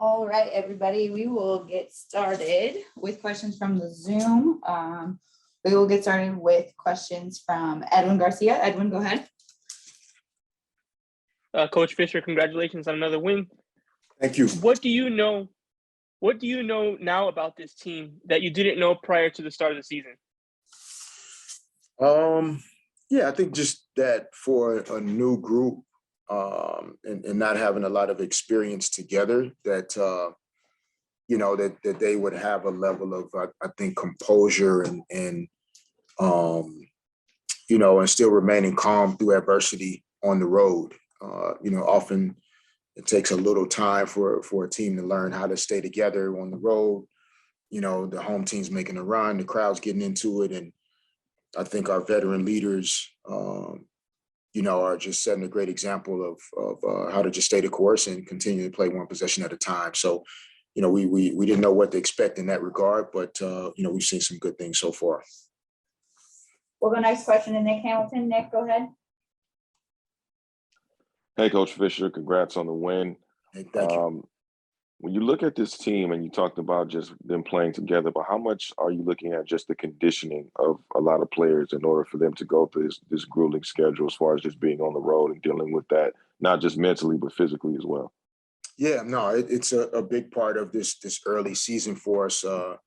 All right, everybody, we will get started with questions from the Zoom. We will get started with questions from Edwin Garcia. Edwin, go ahead. Coach Fisher, congratulations on another win. Thank you. What do you know now about this team that you didn't know prior to the start of the season? Yeah, I think just that for a new group, and not having a lot of experience together, that that they would have a level of I think composure and and still remaining calm through adversity on the road. Often it takes a little time for a team to learn how to stay together on the road. The home team's making a run, the crowd's getting into it, and I think our veteran leaders, are just setting a great example of how to just stay the course and continue to play one possession at a time. So, we didn't know what to expect in that regard, but we've seen some good things so far. We'll go next question to Nick Hamilton. Nick, go ahead. Hey, Coach Fisher, congrats on the win. Hey, thank you. When you look at this team, and you talked about just them playing together, but how much are you looking at just the conditioning of a lot of players in order for them to go through this grueling schedule as far as just being on the road and dealing with that, not just mentally, but physically as well? Yeah, no, it's a big part of this early season for us. Our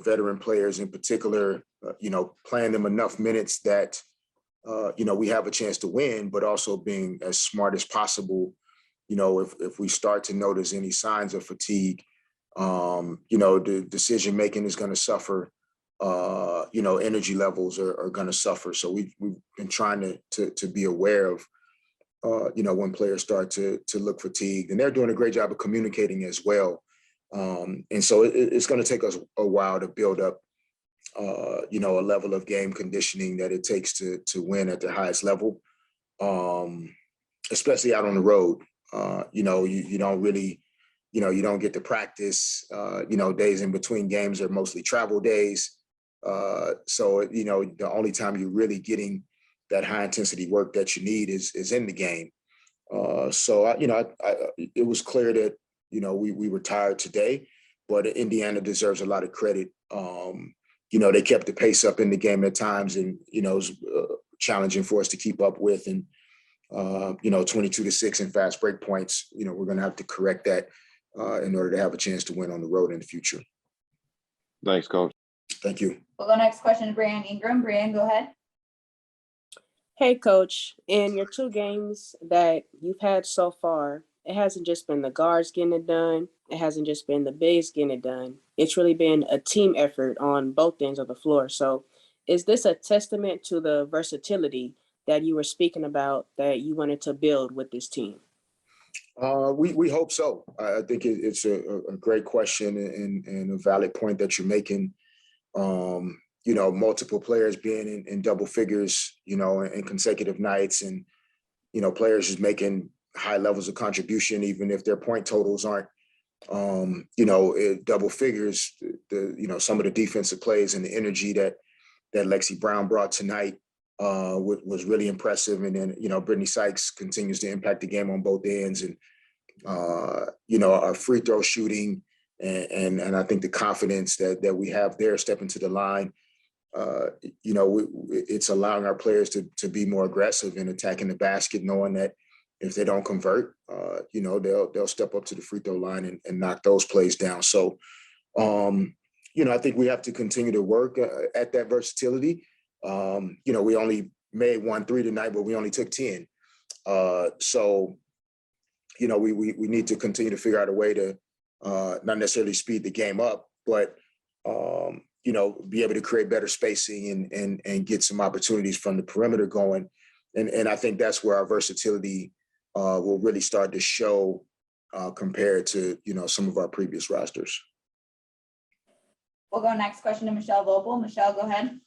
veteran players in particular, playing them enough minutes that, we have a chance to win, but also being as smart as possible. If we start to notice any signs of fatigue, the decision making is going to suffer. Energy levels are going to suffer. So we've been trying to be aware of, when players start to look fatigued, and they're doing a great job of communicating as well. And so it's going to take us a while to build up, a level of game conditioning that it takes to win at the highest level, especially out on the road. You don't really, you don't get to practice, days in between games are mostly travel days. So, the only time you're really getting that high intensity work that you need is in the game. It was clear that, we were tired today, but Indiana deserves a lot of credit. They kept the pace up in the game at times, and, it was challenging for us to keep up with. And, 22-6 in fast break points, we're going to have to correct that in order to have a chance to win on the road in the future. Thanks, Coach. Thank you. We'll go next question to Brian Ingram. Brian, go ahead. Hey, Coach, in your 2 games that you've had so far, it hasn't just been the guards getting it done. It hasn't just been the bigs getting it done. It's really been a team effort on both ends of the floor. So is this a testament to the versatility that you were speaking about that you wanted to build with this team? We hope so. I think it's a great question and a valid point that you're making. Multiple players being in double figures, in consecutive nights, and, players just making high levels of contribution, even if their point totals aren't, double figures. Some of the defensive plays and the energy that Lexi Brown brought tonight was really impressive. And then, Brittany Sykes continues to impact the game on both ends, and, our free throw shooting and I think the confidence that we have there stepping to the line. It's allowing our players to be more aggressive in attacking the basket, knowing that if they don't convert, they'll step up to the free throw line and knock those plays down. So, I think we have to continue to work at that versatility. We only made 1 3 tonight, but we only took 10. So, we need to continue to figure out a way to not necessarily speed the game up, but be able to create better spacing and get some opportunities from the perimeter going. And I think that's where our versatility will really start to show compared to, some of our previous rosters. We'll go next question to Michelle Vogel. Michelle, go ahead.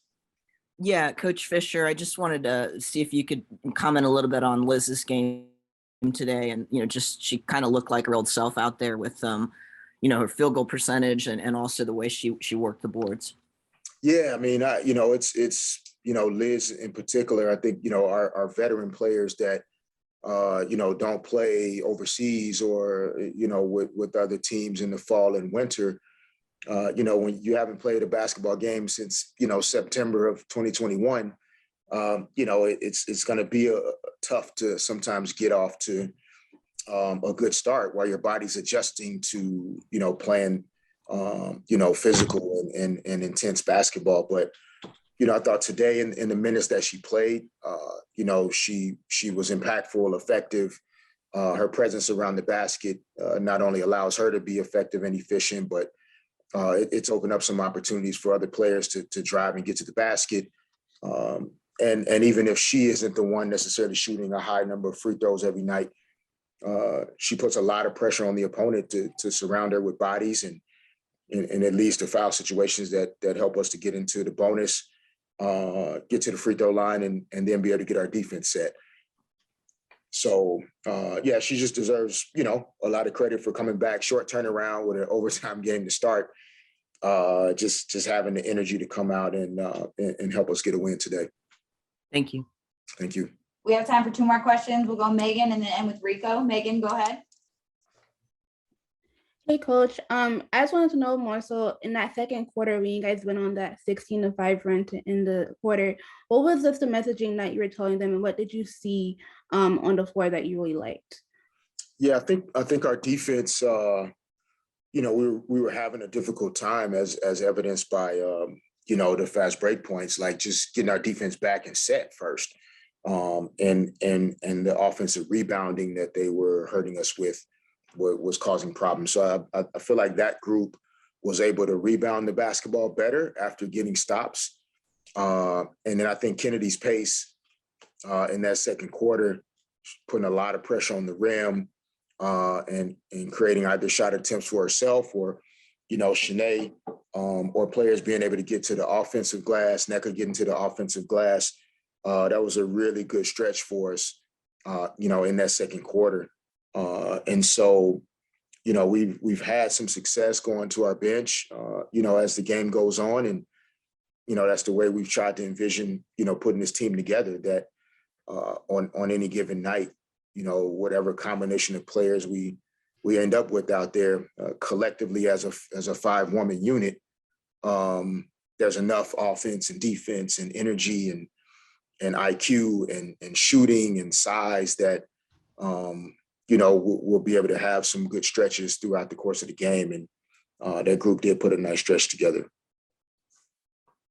Yeah, Coach Fisher, I just wanted to see if you could comment a little bit on Liz's game today. And, just she kind of looked like her old self out there with, her field goal percentage and also the way she worked the boards. Yeah, I mean, it's Liz in particular. I think, our veteran players that, don't play overseas or, with other teams in the fall and winter. When you haven't played a basketball game since, September of 2021, it's going to be tough to sometimes get off to a good start while your body's adjusting to, playing, physical and intense basketball. But, I thought today in the minutes that she played, she was impactful, effective. Her presence around the basket not only allows her to be effective and efficient, but it's opened up some opportunities for other players to drive and get to the basket. And even if she isn't the one necessarily shooting a high number of free throws every night, she puts a lot of pressure on the opponent to surround her with bodies and it leads to foul situations that help us to get into the bonus, get to the free throw line and then be able to get our defense set. So, she just deserves, a lot of credit for coming back, short turnaround with an overtime game to start. Just having the energy to come out and help us get a win today. Thank you. Thank you. We have time for 2 more questions. We'll go Megan and then end with Rico. Megan, go ahead. Hey, Coach. I just wanted to know more. So in that second quarter, when you guys went on that 16-5 run in the quarter, what was just the messaging that you were telling them, and what did you see on the floor that you really liked? Yeah, I think our defense, we were having a difficult time as evidenced by the fast break points, like just getting our defense back and set first. And the offensive rebounding that they were hurting us with was causing problems. So I feel like that group was able to rebound the basketball better after getting stops. And then I think Kennedy's pace in that second quarter, putting a lot of pressure on the rim and creating either shot attempts for herself or, Shanae or players being able to get to the offensive glass, NECA getting to the offensive glass. That was a really good stretch for us, in that second quarter. And so, we've had some success going to our bench, as the game goes on. And, that's the way we've tried to envision, putting this team together that on any given night, whatever combination of players we end up with out there collectively as a 5-woman unit, there's enough offense and defense and energy and IQ and shooting and size that, we'll be able to have some good stretches throughout the course of the game. And that group did put a nice stretch together.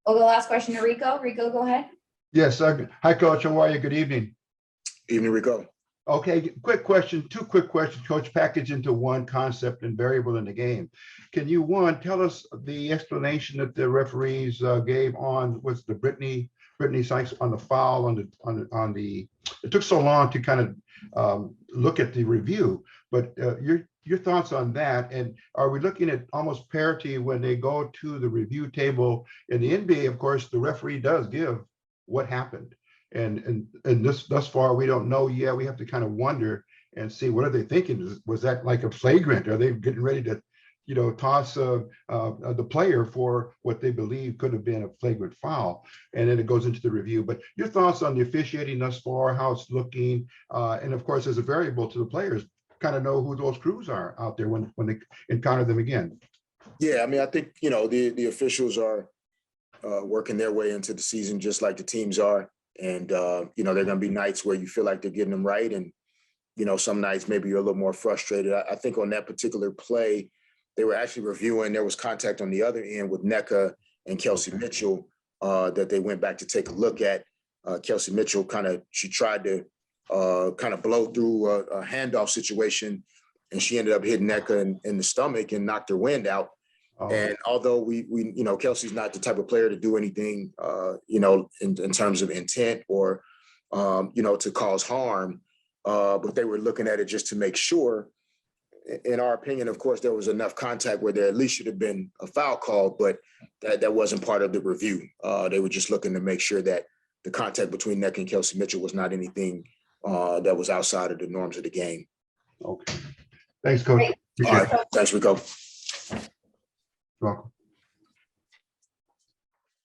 We'll go last question to Rico. Rico, go ahead. Yes. Hi, Coach. How are you? Good evening. Evening, Rico. Okay, quick question, 2 quick questions, Coach, package into one concept and variable in the game. Can you, one, tell us the explanation that the referees gave on what's the Brittany Sykes on the foul on the it took so long to kind of look at the review, but your thoughts on that, and are we looking at almost parity when they go to the review table in the NBA? Of course, the referee does give what happened. And this thus far, we don't know yet. We have to kind of wonder and see, what are they thinking? Was that like a flagrant? Are they getting ready to, toss the player for what they believe could have been a flagrant foul? And then it goes into the review. But your thoughts on the officiating thus far, how it's looking, and of course, as a variable to the players, kind of know who those crews are out there when they encounter them again. Yeah, I mean, I think, the officials are working their way into the season just like the teams are. And, there are going to be nights where you feel like they're getting them right. And, some nights maybe you're a little more frustrated. I think on that particular play, they were actually reviewing, there was contact on the other end with NECA and Kelsey Mitchell that they went back to take a look at. Kelsey Mitchell she tried to kind of blow through a handoff situation, and she ended up hitting NECA in the stomach and knocked her wind out. And although we Kelsey's not the type of player to do anything, in terms of intent or, to cause harm, but they were looking at it just to make sure. In our opinion, of course, there was enough contact where there at least should have been a foul call, but that wasn't part of the review. They were just looking to make sure that the contact between NECA and Kelsey Mitchell was not anything that was outside of the norms of the game. Okay. Thanks, Coach. All right. Thanks, Rico. You're welcome.